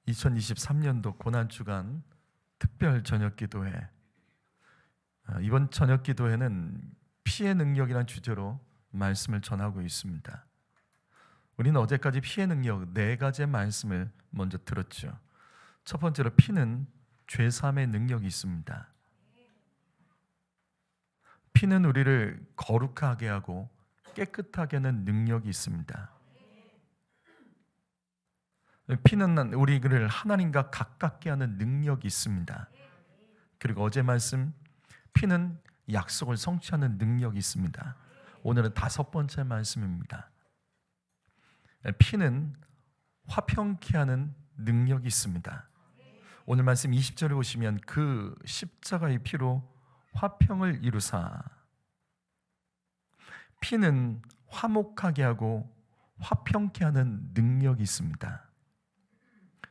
2023년도 고난주간 특별 저녁기도회, 이번 저녁기도회는 피해 능력이라는 주제로 말씀을 전하고 있습니다. 우리는 어제까지 피해 능력 4가지의 말씀을 먼저 들었죠. 첫 번째로 피는 죄사함의 능력이 있습니다. 피는 우리를 거룩하게 하고 깨끗하게 하는 능력이 있습니다. 피는 우리를 하나님과 가깝게 하는 능력이 있습니다. 그리고 어제 말씀, 피는 약속을 성취하는 능력이 있습니다. 오늘은 5번째 말씀입니다. 피는 화평케 하는 능력이 있습니다. 오늘 말씀 20절에 보시면 그 십자가의 피로 화평을 이루사, 피는 화목하게 하고 화평케 하는 능력이 있습니다.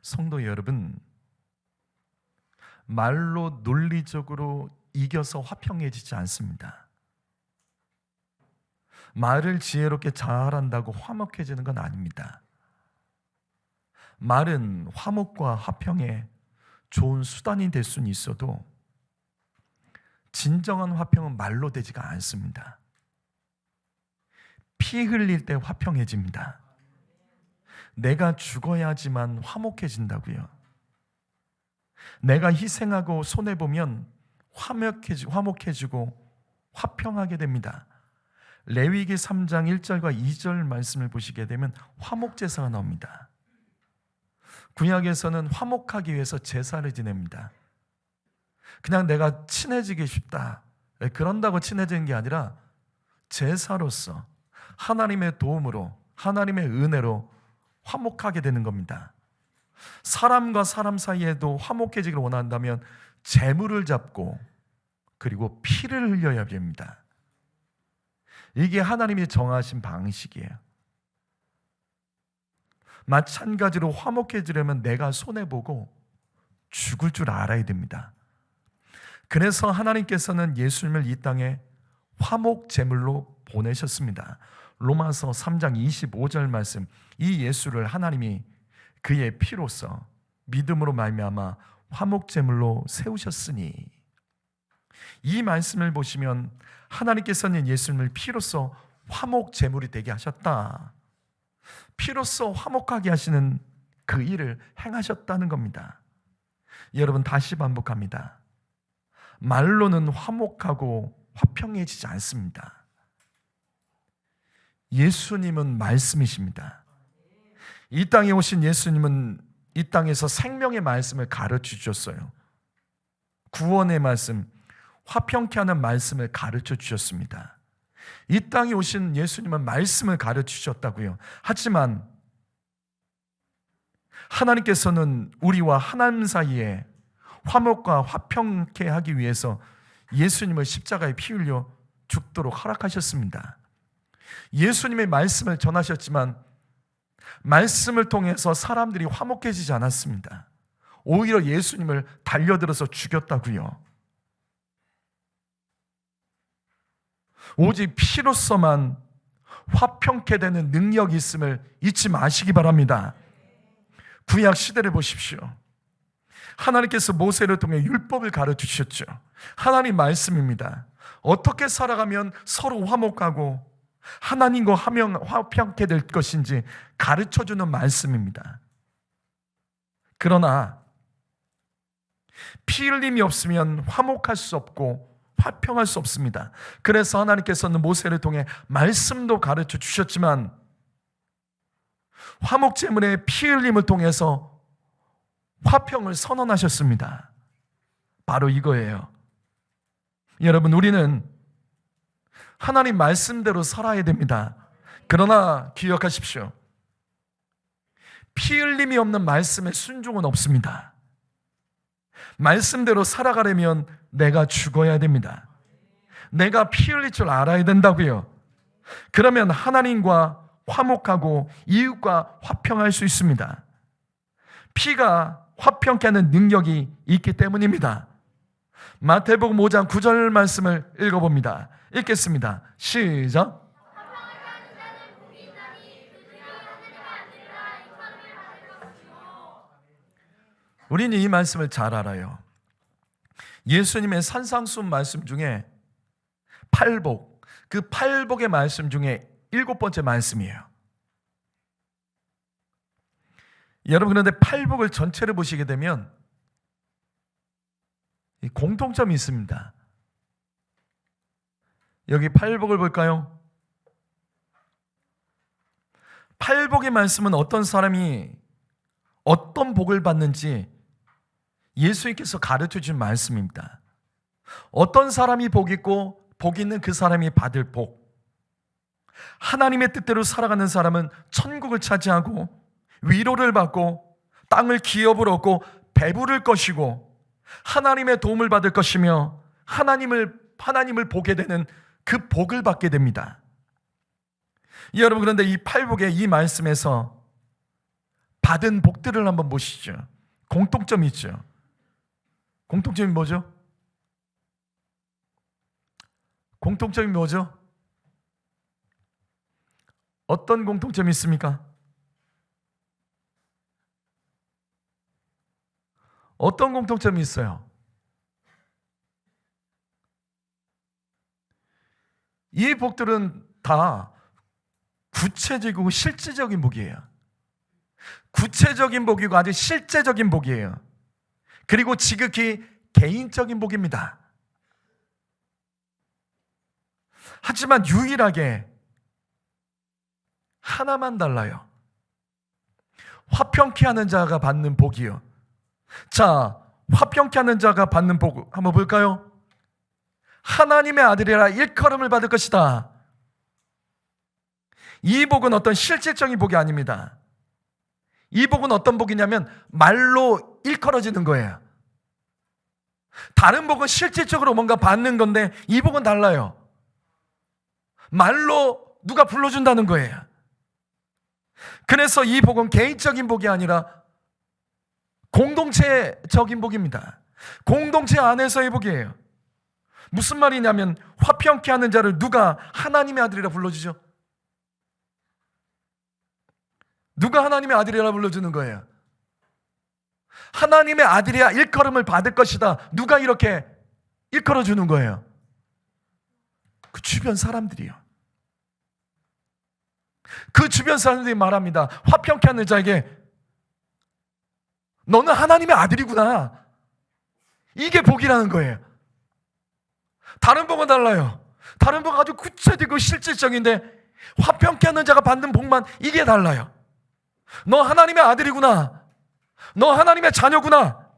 성도 여러분, 말로 논리적으로 이겨서 화평해지지 않습니다. 말을 지혜롭게 잘한다고 화목해지는 건 아닙니다. 말은 화목과 화평에 좋은 수단이 될 수는 있어도 진정한 화평은 말로 되지가 않습니다. 피 흘릴 때 화평해집니다. 내가 죽어야지만 화목해진다고요. 내가 희생하고 손해보면 화목해지고 화평하게 됩니다. 레위기 3장 1절과 2절 말씀을 보시게 되면 화목제사가 나옵니다. 구약에서는 화목하기 위해서 제사를 지냅니다. 그냥 내가 친해지기 쉽다, 그런다고 친해지는 게 아니라 제사로서 하나님의 도움으로, 하나님의 은혜로 화목하게 되는 겁니다. 사람과 사람 사이에도 화목해지기를 원한다면 재물을 잡고 그리고 피를 흘려야 됩니다. 이게 하나님이 정하신 방식이에요. 마찬가지로 화목해지려면 내가 손해보고 죽을 줄 알아야 됩니다. 그래서 하나님께서는 예수님을 이 땅에 화목 제물로 보내셨습니다. 로마서 3장 25절 말씀, 이 예수를 하나님이 그의 피로써 믿음으로 말미암아 화목 제물로 세우셨으니, 이 말씀을 보시면 하나님께서는 예수님을 피로써 화목 제물이 되게 하셨다, 피로써 화목하게 하시는 그 일을 행하셨다는 겁니다. 여러분, 다시 반복합니다. 말로는 화목하고 화평해지지 않습니다. 예수님은 말씀이십니다. 이 땅에 오신 예수님은 이 땅에서 생명의 말씀을 가르쳐 주셨어요. 구원의 말씀, 화평케 하는 말씀을 가르쳐 주셨습니다. 이 땅에 오신 예수님은 말씀을 가르쳐 주셨다고요. 하지만 하나님께서는 우리와 하나님 사이에 화목과 화평케 하기 위해서 예수님을 십자가에 피 흘려 죽도록 허락하셨습니다. 예수님의 말씀을 전하셨지만 말씀을 통해서 사람들이 화목해지지 않았습니다. 오히려 예수님을 달려들어서 죽였다고요. 오직 피로서만 화평케 되는 능력이 있음을 잊지 마시기 바랍니다. 구약 시대를 보십시오. 하나님께서 모세를 통해 율법을 가르쳐 주셨죠. 하나님 말씀입니다. 어떻게 살아가면 서로 화목하고 하나님과 화평케 될 것인지 가르쳐주는 말씀입니다. 그러나 피 흘림이 없으면 화목할 수 없고 화평할 수 없습니다. 그래서 하나님께서는 모세를 통해 말씀도 가르쳐 주셨지만 화목 제물의 피 흘림을 통해서 화평을 선언하셨습니다. 바로 이거예요. 여러분, 우리는 하나님 말씀대로 살아야 됩니다. 그러나 기억하십시오. 피 흘림이 없는 말씀에 순종은 없습니다. 말씀대로 살아가려면 내가 죽어야 됩니다. 내가 피 흘릴 줄 알아야 된다고요. 그러면 하나님과 화목하고 이웃과 화평할 수 있습니다. 피가 화평케 하는 능력이 있기 때문입니다. 마태복음 5장 9절 말씀을 읽어봅니다. 읽겠습니다. 시작. 우리는 이 말씀을 잘 알아요. 예수님의 산상수훈 말씀 중에 팔복, 그 팔복의 말씀 중에 7번째 말씀이에요. 여러분, 그런데 팔복을 전체를 보시게 되면 공통점이 있습니다. 여기 팔복을 볼까요? 팔복의 말씀은 어떤 사람이 어떤 복을 받는지 예수님께서 가르쳐 준 말씀입니다. 어떤 사람이 복 있고 복 있는 그 사람이 받을 복. 하나님의 뜻대로 살아가는 사람은 천국을 차지하고 위로를 받고 땅을 기업으로 얻고 배부를 것이고 하나님의 도움을 받을 것이며 하나님을 보게 되는 그 복을 받게 됩니다. 여러분, 그런데 이 팔복의 이 말씀에서 받은 복들을 한번 보시죠. 공통점이 있죠. 공통점이 뭐죠? 공통점이 뭐죠? 어떤 공통점이 있습니까? 어떤 공통점이 있어요? 이 복들은 다 구체적이고 실질적인 복이에요. 구체적인 복이고 아주 실제적인 복이에요. 그리고 지극히 개인적인 복입니다. 하지만 유일하게 하나만 달라요. 화평케 하는 자가 받는 복이요. 자, 화평케 하는 자가 받는 복 한번 볼까요? 하나님의 아들이라 일컬음을 받을 것이다. 이 복은 어떤 실질적인 복이 아닙니다. 이 복은 어떤 복이냐면 말로 일컬어지는 거예요. 다른 복은 실질적으로 뭔가 받는 건데 이 복은 달라요. 말로 누가 불러준다는 거예요. 그래서 이 복은 개인적인 복이 아니라 공동체적인 복입니다. 공동체 안에서의 복이에요. 무슨 말이냐면 화평케 하는 자를 누가 하나님의 아들이라 불러주죠? 누가 하나님의 아들이라 불러주는 거예요? 하나님의 아들이야 일컬음을 받을 것이다. 누가 이렇게 일컬어 주는 거예요? 그 주변 사람들이요. 그 주변 사람들이 말합니다. 화평케 하는 자에게 너는 하나님의 아들이구나. 이게 복이라는 거예요. 다른 복은 달라요. 다른 복은 아주 구체적이고 실질적인데 화평케 하는 자가 받는 복만 이게 달라요. 너 하나님의 아들이구나. 너 하나님의 자녀구나.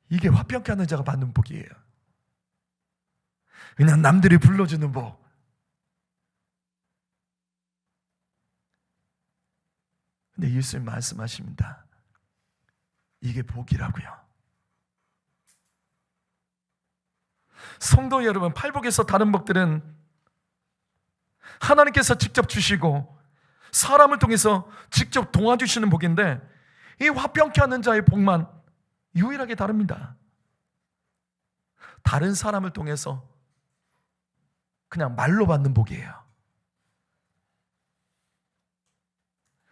이게 화평케 하는 자가 받는 복이에요. 그냥 남들이 불러주는 복. 근데 예수님 말씀하십니다. 이게 복이라고요. 성도 여러분, 팔복에서 다른 복들은 하나님께서 직접 주시고 사람을 통해서 직접 도와주시는 복인데 이 화평케 하는 자의 복만 유일하게 다릅니다. 다른 사람을 통해서 그냥 말로 받는 복이에요.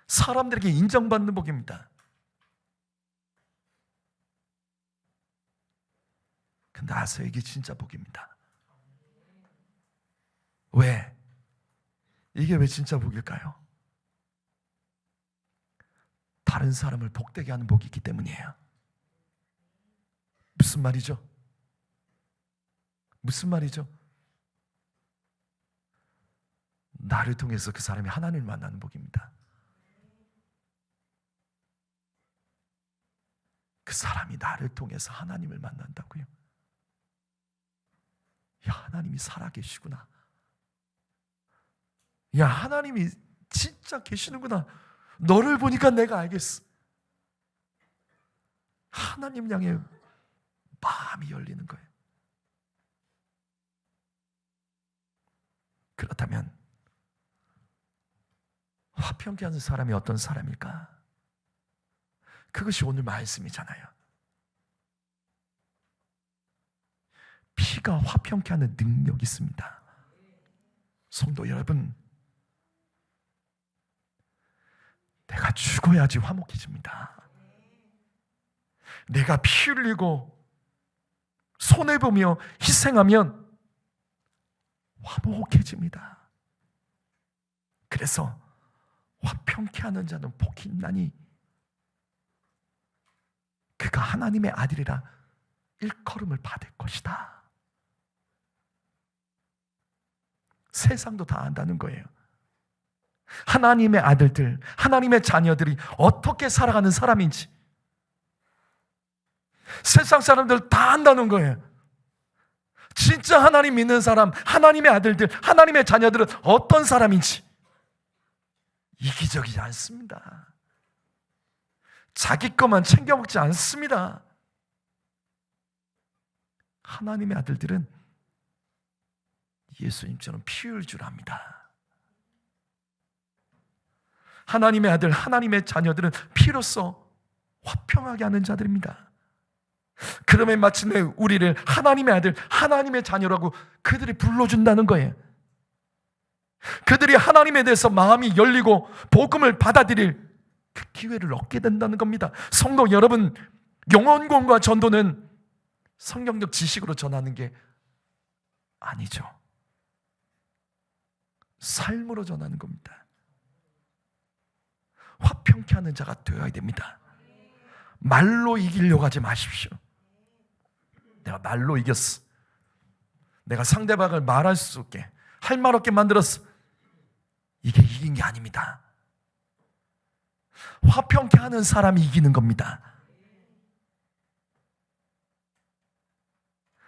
사람들에게 인정받는 복입니다. 근데 아세요? 이게 진짜 복입니다. 왜? 이게 왜 진짜 복일까요? 다른 사람을 복되게 하는 복이 있기 때문이에요. 무슨 말이죠? 무슨 말이죠? 나를 통해서 그 사람이 하나님을 만나는 복입니다. 그 사람이 나를 통해서 하나님을 만난다고요? 야, 하나님이 살아계시구나. 야, 하나님이 진짜 계시는구나. 너를 보니까 내가 알겠어. 하나님 향해 마음이 열리는 거예요. 그렇다면 화평케 하는 사람이 어떤 사람일까? 그것이 오늘 말씀이잖아요. 피가 화평케 하는 능력이 있습니다. 성도 여러분, 내가 죽어야지 화목해집니다. 내가 피 흘리고 손해보며 희생하면 화목해집니다. 그래서 화평케 하는 자는 복이 있나니 그가 하나님의 아들이라 일컬음을 받을 것이다. 세상도 다 안다는 거예요. 하나님의 아들들, 하나님의 자녀들이 어떻게 살아가는 사람인지 세상 사람들 다 안다는 거예요. 진짜 하나님 믿는 사람, 하나님의 아들들, 하나님의 자녀들은 어떤 사람인지 이기적이지 않습니다. 자기 것만 챙겨 먹지 않습니다. 하나님의 아들들은 예수님처럼 피 흘릴 줄 압니다. 하나님의 아들, 하나님의 자녀들은 피로써 화평하게 하는 자들입니다. 그러면 마침내 우리를 하나님의 아들, 하나님의 자녀라고 그들이 불러준다는 거예요. 그들이 하나님에 대해서 마음이 열리고 복음을 받아들일 그 기회를 얻게 된다는 겁니다. 성도 여러분, 영혼권과 전도는 성경적 지식으로 전하는 게 아니죠. 삶으로 전하는 겁니다. 화평케 하는 자가 되어야 됩니다. 말로 이기려고 하지 마십시오. 내가 말로 이겼어. 내가 상대방을 말할 수 없게, 할 말 없게 만들었어. 이게 이긴 게 아닙니다. 화평케 하는 사람이 이기는 겁니다.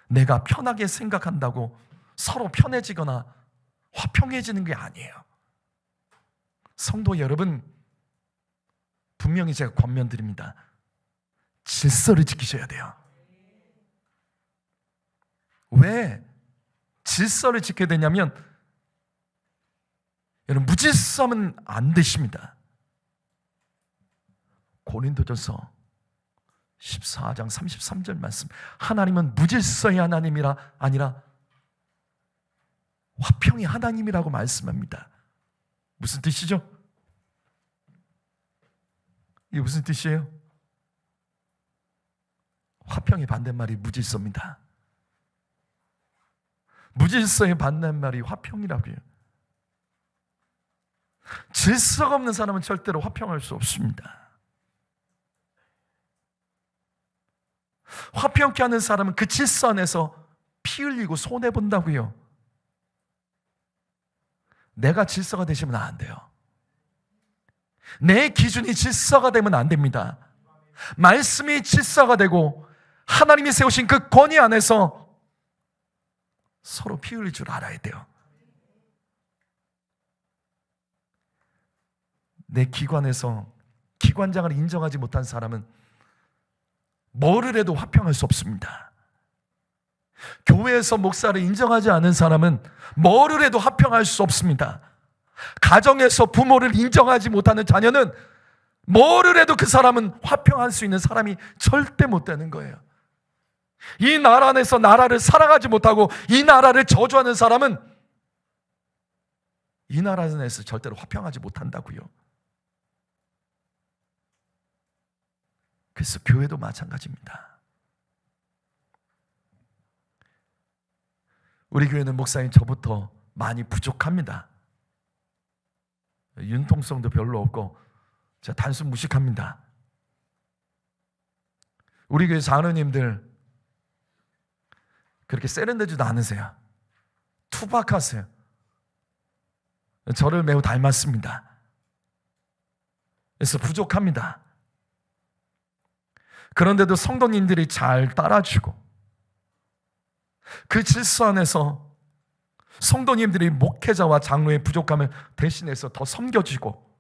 내가 편하게 생각한다고 서로 편해지거나 화평해지는 게 아니에요. 성도 여러분, 분명히 제가 권면드립니다. 질서를 지키셔야 돼요. 왜 질서를 지켜야 되냐면, 여러분, 무질서하면 안 되십니다. 고린도전서 14장 33절 말씀, 하나님은 무질서의 하나님이라 아니라 화평의 하나님이라고 말씀합니다. 무슨 뜻이죠? 이게 무슨 뜻이에요? 화평의 반대말이 무질서입니다. 무질서의 반대말이 화평이라고요. 질서가 없는 사람은 절대로 화평할 수 없습니다. 화평케 하는 사람은 그 질서 안에서 피 흘리고 손해본다고요. 내가 질서가 되시면 안 돼요. 내 기준이 질서가 되면 안 됩니다. 말씀이 질서가 되고 하나님이 세우신 그 권위 안에서 서로 피 흘릴 줄 알아야 돼요. 내 기관에서 기관장을 인정하지 못한 사람은 뭐를 해도 화평할 수 없습니다. 교회에서 목사를 인정하지 않은 사람은 뭐를 해도 화평할 수 없습니다. 가정에서 부모를 인정하지 못하는 자녀는 뭐를 해도 그 사람은 화평할 수 있는 사람이 절대 못 되는 거예요. 이 나라 안에서 나라를 살아가지 못하고 이 나라를 저주하는 사람은 이 나라 안에서 절대로 화평하지 못한다고요. 그래서 교회도 마찬가지입니다. 우리 교회는 목사님 저부터 많이 부족합니다. 융통성도 별로 없고 제가 단순 무식합니다. 우리 교회 장로님들 그렇게 세련되지도 않으세요. 투박하세요. 저를 매우 닮았습니다. 그래서 부족합니다. 그런데도 성도님들이 잘 따라주고 그 질서 안에서 성도님들이 목회자와 장로의 부족함을 대신해서 더 섬겨주고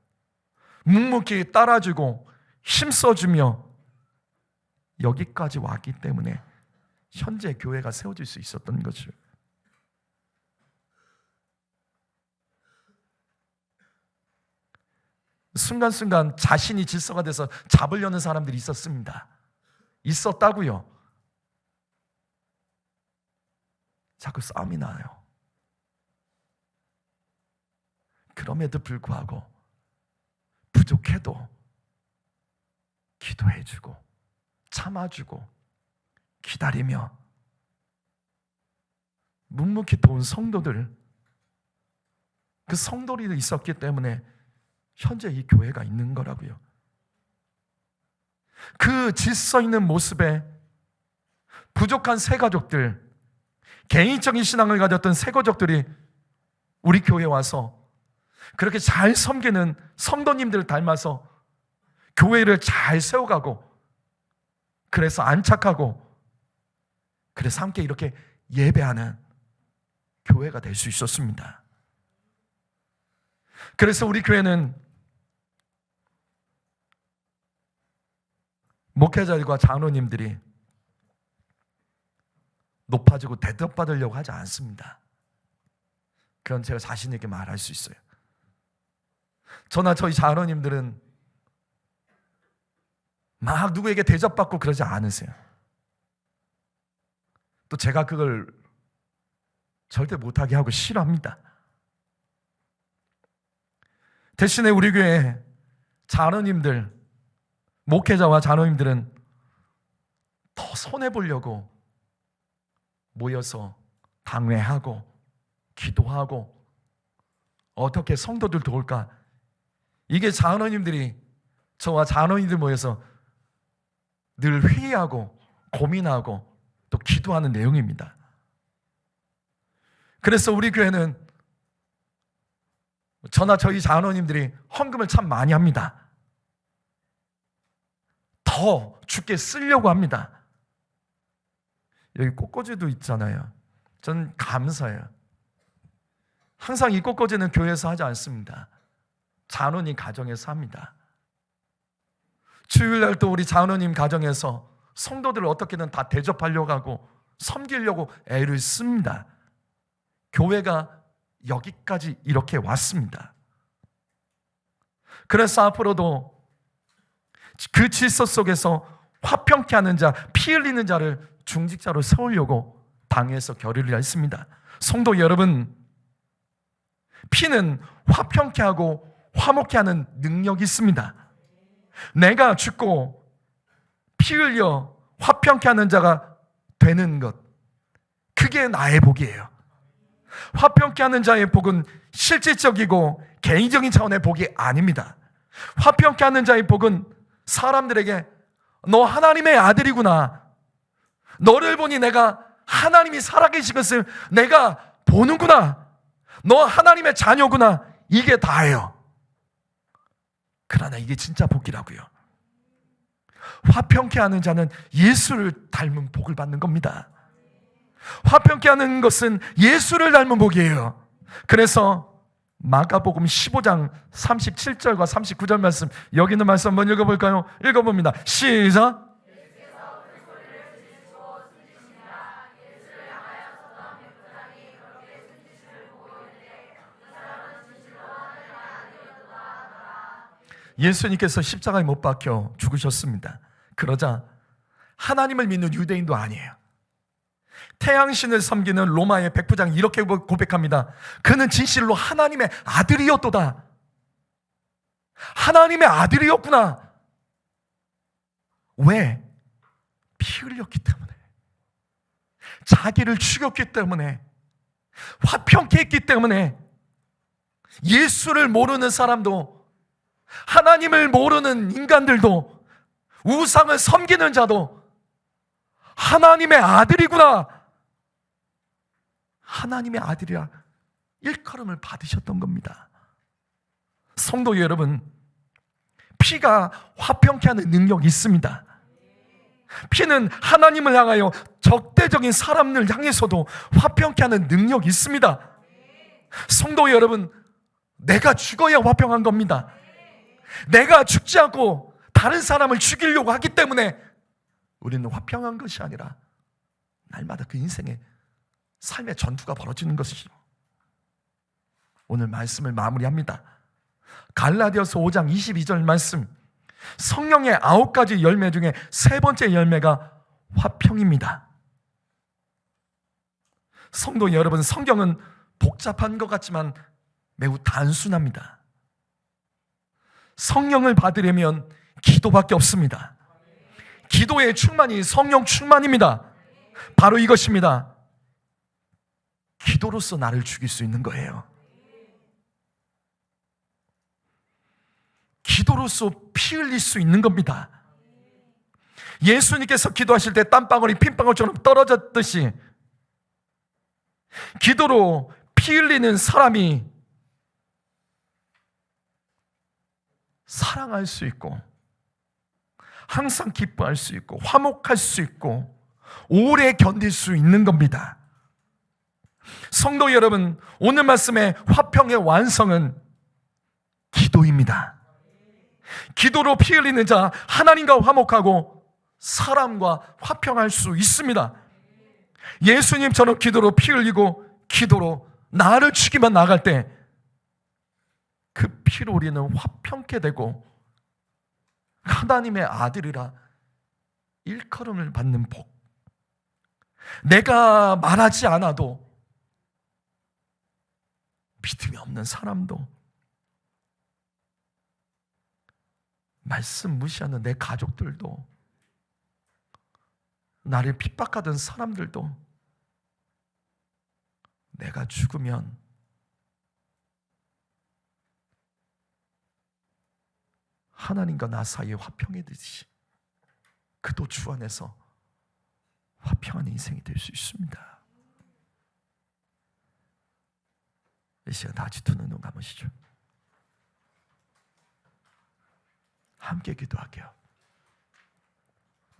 묵묵히 따라주고 힘써주며 여기까지 왔기 때문에 현재 교회가 세워질 수 있었던 거죠. 순간순간 자신이 질서가 돼서 잡으려는 사람들이 있었습니다. 있었다고요. 자꾸 싸움이 나요. 그럼에도 불구하고 부족해도 기도해주고 참아주고 기다리며 묵묵히 도운 성도들, 그 성도들이 있었기 때문에 현재 이 교회가 있는 거라고요. 그 질서 있는 모습에 부족한 새가족들, 개인적인 신앙을 가졌던 새가족들이 우리 교회에 와서 그렇게 잘 섬기는 성도님들을 닮아서 교회를 잘 세워가고, 그래서 안착하고, 그래서 함께 이렇게 예배하는 교회가 될 수 있었습니다. 그래서 우리 교회는 목회자들과 장로님들이 높아지고 대접받으려고 하지 않습니다. 그건 제가 자신 있게 말할 수 있어요. 저나 저희 장로님들은 막 누구에게 대접받고 그러지 않으세요. 또 제가 그걸 절대 못하게 하고 싫어합니다. 대신에 우리 교회 장로님들, 목회자와 장로님들은 더 손해보려고 모여서 당회하고 기도하고 어떻게 성도들 도울까, 이게 장로님들이 저와 장로님들 모여서 늘 회의하고 고민하고 또 기도하는 내용입니다. 그래서 우리 교회는 저나 저희 장로님들이 헌금을 참 많이 합니다. 더 주께 쓰려고 합니다. 여기 꽃꽂이도 있잖아요. 전 감사해요. 항상 이 꽃꽂이는 교회에서 하지 않습니다. 장로님 가정에서 합니다. 주일날 또 우리 장로님 가정에서 성도들을 어떻게든 다 대접하려고 하고 섬기려고 애를 씁니다. 교회가 여기까지 이렇게 왔습니다. 그래서 앞으로도 그 질서 속에서 화평케 하는 자, 피 흘리는 자를 중직자로 세우려고 당에서 결의를 했습니다. 성도 여러분, 피는 화평케 하고 화목케 하는 능력이 있습니다. 내가 죽고 피 흘려 화평케 하는 자가 되는 것, 그게 나의 복이에요. 화평케 하는 자의 복은 실질적이고 개인적인 차원의 복이 아닙니다. 화평케 하는 자의 복은 사람들에게 너 하나님의 아들이구나, 너를 보니 내가 하나님이 살아계신 것을 내가 보는구나, 너 하나님의 자녀구나, 이게 다예요. 그러나 이게 진짜 복이라고요. 화평케 하는 자는 예수를 닮은 복을 받는 겁니다. 화평케 하는 것은 예수를 닮은 복이에요. 그래서 마가복음 15장 37절과 39절 말씀, 여기 있는 말씀 한번 읽어볼까요? 읽어봅니다. 시작. 예수님께서 십자가에 못 박혀 죽으셨습니다. 그러자 하나님을 믿는 유대인도 아니에요. 태양신을 섬기는 로마의 백부장이 이렇게 고백합니다. 그는 진실로 하나님의 아들이었도다. 하나님의 아들이었구나. 왜? 피 흘렸기 때문에, 자기를 죽였기 때문에, 화평케 했기 때문에. 예수를 모르는 사람도, 하나님을 모르는 인간들도, 우상을 섬기는 자도 하나님의 아들이구나, 하나님의 아들이라 일컬음을 받으셨던 겁니다. 성도 여러분, 피가 화평케 하는 능력이 있습니다. 피는 하나님을 향하여 적대적인 사람을 향해서도 화평케 하는 능력이 있습니다. 성도 여러분, 내가 죽어야 화평한 겁니다. 내가 죽지 않고 다른 사람을 죽이려고 하기 때문에 우리는 화평한 것이 아니라 날마다 그 인생의 삶의 전투가 벌어지는 것이죠. 오늘 말씀을 마무리합니다. 갈라디아서 5장 22절 말씀, 성령의 9가지 열매 중에 세 번째 열매가 화평입니다. 성도 여러분, 성경은 복잡한 것 같지만 매우 단순합니다. 성령을 받으려면 기도밖에 없습니다. 기도의 충만이 성령 충만입니다. 바로 이것입니다. 기도로서 나를 죽일 수 있는 거예요. 기도로서 피 흘릴 수 있는 겁니다. 예수님께서 기도하실 때 땀방울이 핀방울처럼 떨어졌듯이 기도로 피 흘리는 사람이 사랑할 수 있고 항상 기뻐할 수 있고 화목할 수 있고 오래 견딜 수 있는 겁니다. 성도 여러분, 오늘 말씀의 화평의 완성은 기도입니다. 기도로 피 흘리는 자 하나님과 화목하고 사람과 화평할 수 있습니다. 예수님처럼 기도로 피 흘리고 기도로 나를 죽이며 나갈 때 그 피로 우리는 화평케 되고 하나님의 아들이라 일컬음을 받는 복. 내가 말하지 않아도 믿음이 없는 사람도, 말씀 무시하는 내 가족들도, 나를 핍박하던 사람들도 내가 죽으면 하나님과 나 사이에 화평해지듯이 그도 주 안에서 화평한 인생이 될 수 있습니다. 이 시간 다 같이 두 눈 감으시죠. 함께 기도할게요.